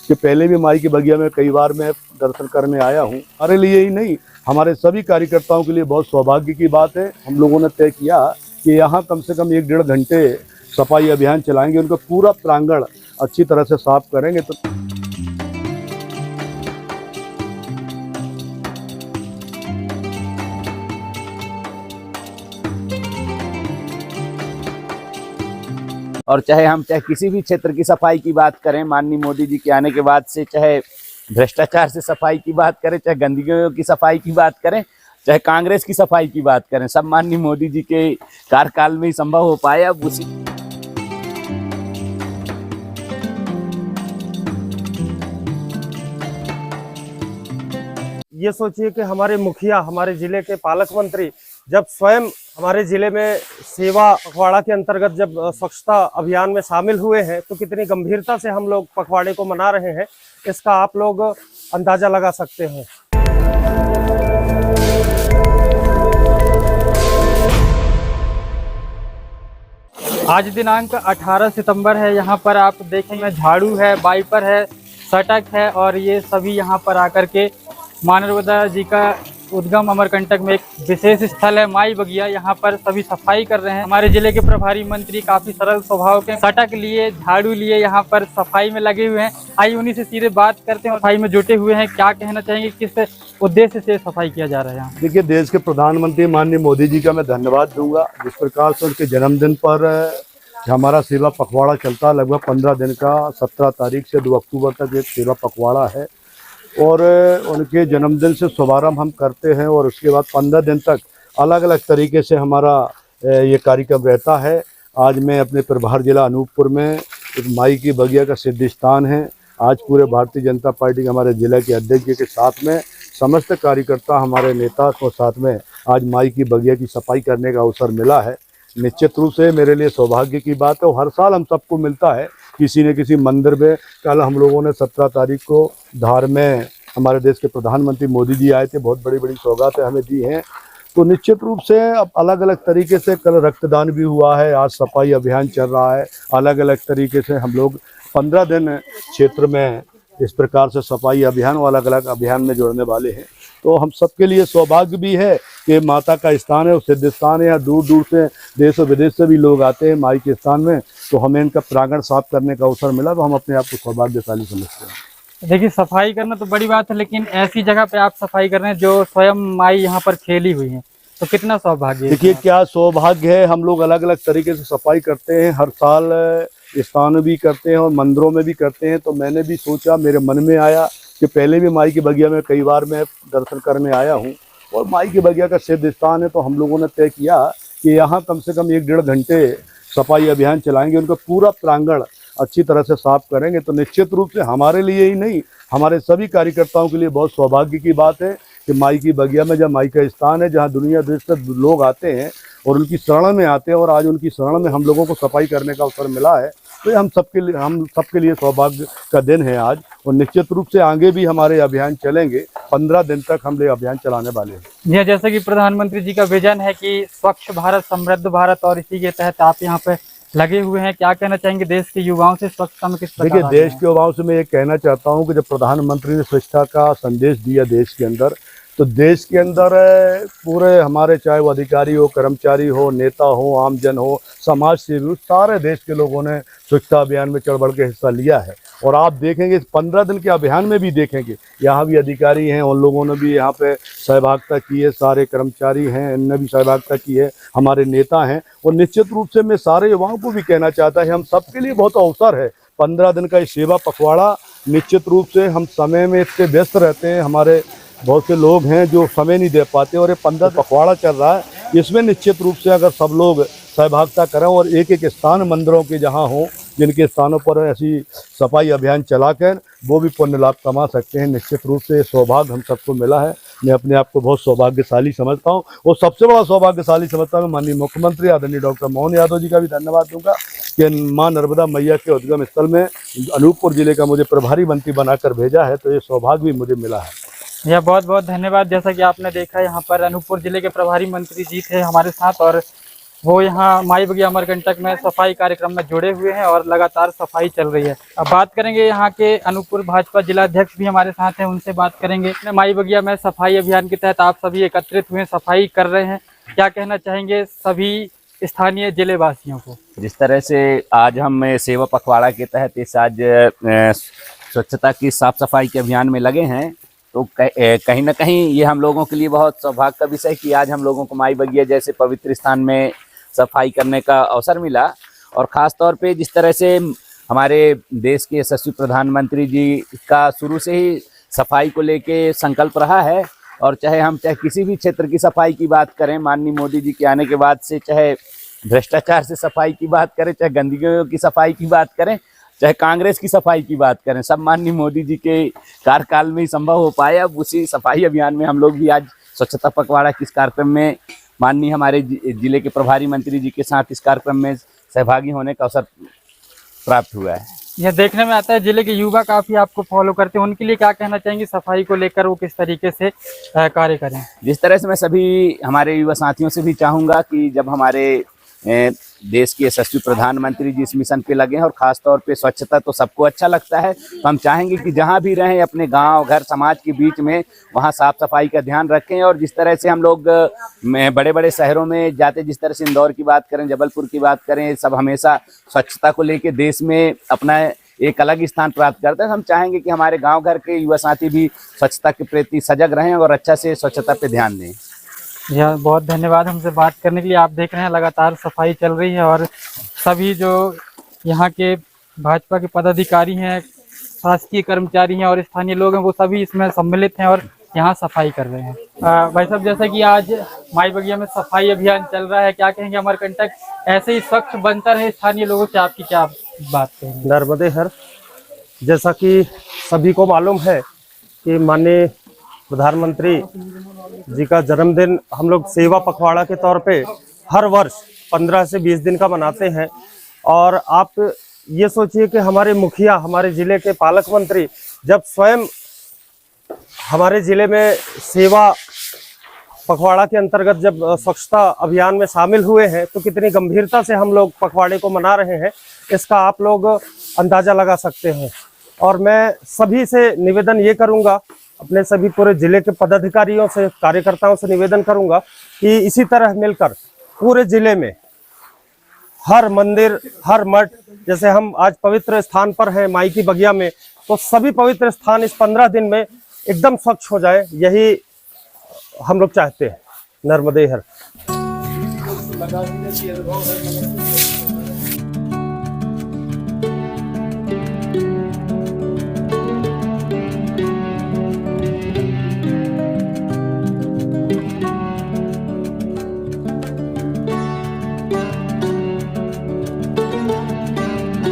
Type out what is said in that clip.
कि पहले भी माई की बगिया में कई बार मैं दर्शन करने आया हूँ। हमारे लिए ही नहीं, हमारे सभी कार्यकर्ताओं के लिए बहुत सौभाग्य की बात है। हम लोगों ने तय किया कि यहाँ कम से कम 1-1.5 घंटे सफाई अभियान चलाएंगे, उनका पूरा प्रांगण अच्छी तरह से साफ करेंगे। तो और चाहे किसी भी क्षेत्र की सफाई की बात करें, माननीय मोदी जी के आने के बाद से, चाहे भ्रष्टाचार से सफाई की बात करें, चाहे गंदगी की सफाई की बात करें, चाहे कांग्रेस की सफाई की बात करें, सब माननीय मोदी जी के कार्यकाल में ही संभव हो पाया। अब उसी ये सोचिए कि हमारे मुखिया, हमारे जिले के पालक मंत्री जब स्वयं हमारे जिले में सेवा पखवाड़ा के अंतर्गत जब स्वच्छता अभियान में शामिल हुए हैं, तो कितनी गंभीरता से हम लोग पखवाड़े को मना रहे हैं, इसका आप लोग अंदाजा लगा सकते हैं। आज दिनांक 18 सितंबर है। यहाँ पर आप देखेंगे झाड़ू है, वाइपर है, सटक है, और ये सभी यहाँ पर आकर के मां नर्मदा जी का उद्गम अमरकंटक में एक विशेष स्थल है माई बगिया, यहाँ पर सभी सफाई कर रहे हैं। हमारे जिले के प्रभारी मंत्री काफी सरल स्वभाव के, सटक लिए, झाड़ू लिए, यहाँ पर सफाई में लगे हुए हैं। आइए उन्हीं से सीधे बात करते हैं, सफाई में जुटे हुए हैं, क्या कहना चाहेंगे, किस उद्देश्य से सफाई किया जा रहा है यहाँ? देखिए, देश के प्रधानमंत्री माननीय मोदी जी का मैं धन्यवाद दूंगा। जिस प्रकार से उनके जन्मदिन पर हमारा सेवा पखवाड़ा चलता है, लगभग 15 दिन का, 17 तारीख से 2 अक्टूबर तक एक सेवा पखवाड़ा है, और उनके जन्मदिन से शुभारंभ हम करते हैं, और उसके बाद 15 दिन तक अलग अलग तरीके से हमारा ये कार्यक्रम रहता है। आज मैं अपने प्रभार जिला अनूपपुर में एक माई की बगिया का सिद्ध स्थान है। आज पूरे भारतीय जनता पार्टी के हमारे जिला के अध्यक्ष जी के साथ में समस्त कार्यकर्ता, हमारे नेता को साथ में आज माई की बगिया की सफाई करने का अवसर मिला है। निश्चित रूप से मेरे लिए सौभाग्य की बात है, और हर साल हम सबको मिलता है किसी न किसी मंदिर में। कल हम लोगों ने 17 तारीख को धार में हमारे देश के प्रधानमंत्री मोदी जी आए थे, बहुत बड़ी बड़ी सौगातें हमें दी हैं। तो निश्चित रूप से अब अलग अलग तरीके से, कल रक्तदान भी हुआ है, आज सफाई अभियान चल रहा है। अलग अलग तरीके से हम लोग 15 दिन क्षेत्र में इस प्रकार से सफाई अभियान और अलग अलग अभियान में जोड़ने वाले हैं। तो हम सबके लिए सौभाग्य भी है कि माता का स्थान है, और सिद्ध स्थान है। यहाँ दूर दूर से, देश और विदेश से भी लोग आते हैं माई के स्थान में, तो हमें इनका प्रांगण साफ करने का अवसर मिला, तो हम अपने आप को सौभाग्यशाली समझते हैं। देखिए, सफाई करना तो बड़ी बात है, लेकिन ऐसी जगह पे आप सफाई कर रहे हैं जो स्वयं माई यहाँ पर खेली हुई है, तो कितना सौभाग्य है। देखिए, क्या सौभाग्य है। हम लोग अलग अलग तरीके से सफाई करते हैं, हर साल स्थान भी करते हैं और मंदिरों में भी करते हैं। तो मैंने भी सोचा, मेरे मन में आया कि पहले भी माई की बगिया में कई बार मैं दर्शन करने आया हूँ, और माई की बगिया का सिद्ध स्थान है। तो हम लोगों ने तय किया कि यहाँ कम से कम 1-1.5 घंटे सफाई अभियान चलाएंगे, उनका पूरा प्रांगण अच्छी तरह से साफ करेंगे। तो निश्चित रूप से हमारे लिए ही नहीं, हमारे सभी कार्यकर्ताओं के लिए बहुत सौभाग्य की बात है कि माई की बगिया में जब माई का स्थान है, जहाँ दुनिया देश से लोग आते हैं और उनकी शरण में आते हैं, और आज उनकी शरण में हम लोगों को सफाई करने का अवसर मिला है, तो हम सबके लिए सौभाग्य का दिन है आज। और निश्चित रूप से आगे भी हमारे अभियान चलेंगे, 15 दिन तक हम ये अभियान चलाने वाले हैं। यह जैसे कि प्रधानमंत्री जी का विजन है कि स्वच्छ भारत समृद्ध भारत, और इसी के तहत आप यहाँ पे लगे हुए हैं, क्या कहना चाहेंगे देश के युवाओं से स्वच्छता में किस प्रकार? देखिए, देश के युवाओं से मैं ये कहना चाहता हूँ कि जब प्रधानमंत्री ने स्वच्छता का संदेश दिया देश के अंदर, तो देश के अंदर पूरे हमारे, चाहे वो अधिकारी हो, कर्मचारी हो, नेता हो, आमजन हो, समाज सेवी हो, सारे देश के लोगों ने स्वच्छता अभियान में चढ़ बढ़ के हिस्सा लिया है। और आप देखेंगे इस 15 दिन के अभियान में भी देखेंगे, यहाँ भी अधिकारी हैं, उन लोगों ने भी यहाँ पे सहभागिता की है, सारे कर्मचारी हैं, इनने भी सहभागिता की है, हमारे नेता हैं। और निश्चित रूप से मैं सारे युवाओं को भी कहना चाहता है, हम सबके लिए बहुत अवसर है 15 दिन का ये सेवा पखवाड़ा। निश्चित रूप से हम समय में इतने व्यस्त रहते हैं, हमारे बहुत से लोग हैं जो समय नहीं दे पाते, और ये 15 पखवाड़ा चल रहा है, इसमें निश्चित रूप से अगर सब लोग सहभागिता करें और एक एक स्थान मंदिरों के जहां हों, जिनके स्थानों पर ऐसी सफाई अभियान चलाकर वो भी पुण्य लाभ कमा सकते हैं। निश्चित रूप से सौभाग्य हम सबको मिला है। मैं अपने आप को बहुत सौभाग्यशाली समझता हूं, और सबसे बड़ा सौभाग्यशाली समझता हूं माननीय मुख्यमंत्री आदरणीय डॉक्टर मोहन यादव जी का भी धन्यवाद दूंगा कि मां नर्मदा मैया के उद्गम स्थल में अनूपपुर जिले का मुझे प्रभारी मंत्री बनाकर भेजा है, तो ये सौभाग्य भी मुझे मिला है। यह बहुत बहुत धन्यवाद। जैसा कि आपने देखा, यहाँ पर अनूपपुर जिले के प्रभारी मंत्री जी थे हमारे साथ, और वो यहाँ माई बगिया अमरकंटक में सफाई कार्यक्रम में जुड़े हुए हैं और लगातार सफाई चल रही है। अब बात करेंगे यहाँ के अनूपपुर भाजपा जिला अध्यक्ष भी हमारे साथ हैं, उनसे बात करेंगे। माई बगिया में सफाई अभियान के तहत आप सभी एकत्रित हुए सफाई कर रहे हैं, क्या कहना चाहेंगे सभी स्थानीय जिले वासियों को? जिस तरह से आज हम सेवा पखवाड़ा के तहत इस आज स्वच्छता की साफ सफाई के अभियान में लगे हैं, तो कहीं ना कहीं ये हम लोगों के लिए बहुत सौभाग्य का विषय कि आज हम लोगों को माई बगिया जैसे पवित्र स्थान में सफाई करने का अवसर मिला। और ख़ास तौर पे जिस तरह से हमारे देश के यशस्वी प्रधानमंत्री जी का शुरू से ही सफाई को लेके संकल्प रहा है, और चाहे किसी भी क्षेत्र की सफाई की बात करें, माननीय मोदी जी के आने के बाद से चाहे भ्रष्टाचार से सफाई की बात करें, चाहे गंदगी की सफाई की बात करें, चाहे कांग्रेस की सफाई की बात करें, सब माननीय मोदी जी के कार्यकाल में ही संभव हो पाया। अब उसी सफाई अभियान में हम लोग भी आज स्वच्छता पखवाड़ा के इस कार्यक्रम में माननीय हमारे जिले के प्रभारी मंत्री जी के साथ इस कार्यक्रम में सहभागी होने का अवसर प्राप्त हुआ है। यह देखने में आता है जिले के युवा काफी आपको फॉलो करते हैं, उनके लिए क्या कहना चाहेंगे सफाई को लेकर, वो किस तरीके से कार्य करें? जिस तरह से मैं सभी हमारे युवा साथियों से भी चाहूँगा कि जब हमारे देश के यशस्वी प्रधानमंत्री जी इस मिशन पे लगे हैं, और ख़ास तौर पे स्वच्छता तो सबको अच्छा लगता है, तो हम चाहेंगे कि जहाँ भी रहें अपने गांव, घर, समाज के बीच में वहाँ साफ सफाई का ध्यान रखें। और जिस तरह से हम लोग बड़े बड़े शहरों में जाते, जिस तरह से इंदौर की बात करें, जबलपुर की बात करें, सब हमेशा स्वच्छता को लेकर देश में अपना एक अलग स्थान प्राप्त करते हैं। हम चाहेंगे कि हमारे गाँव घर के युवा साथी भी स्वच्छता के प्रति सजग रहें और अच्छा से स्वच्छता पर ध्यान दें। यह बहुत धन्यवाद हमसे बात करने के लिए। आप देख रहे हैं लगातार सफाई चल रही है और सभी जो यहाँ के भाजपा के पदाधिकारी हैं, शासकीय कर्मचारी हैं और स्थानीय लोग हैं, वो सभी इसमें सम्मिलित हैं और यहाँ सफाई कर रहे हैं। भाई साहब, जैसा कि आज माई बगिया में सफाई अभियान चल रहा है, क्या कहेंगे अमरकंटक ऐसे ही स्वच्छ बनता रहे? स्थानीय लोगों से आपकी क्या बात कहेंगे? नर्मदे हर, जैसा कि सभी को मालूम है कि माननीय प्रधानमंत्री जी का जन्मदिन हम लोग सेवा पखवाड़ा के तौर पे हर वर्ष 15 से 20 दिन का मनाते हैं। और आप ये सोचिए कि हमारे मुखिया, हमारे ज़िले के पालक मंत्री जब स्वयं हमारे ज़िले में सेवा पखवाड़ा के अंतर्गत जब स्वच्छता अभियान में शामिल हुए हैं, तो कितनी गंभीरता से हम लोग पखवाड़े को मना रहे हैं, इसका आप लोग अंदाज़ा लगा सकते हैं। और मैं सभी से निवेदन ये करूँगा, अपने सभी पूरे जिले के पदाधिकारियों से, कार्यकर्ताओं से निवेदन करूंगा कि इसी तरह मिलकर पूरे जिले में हर मंदिर, हर मठ, जैसे हम आज पवित्र स्थान पर हैं माई की बगिया में, तो सभी पवित्र स्थान इस 15 दिन में एकदम स्वच्छ हो जाए, यही हम लोग चाहते हैं। नर्मदे हर।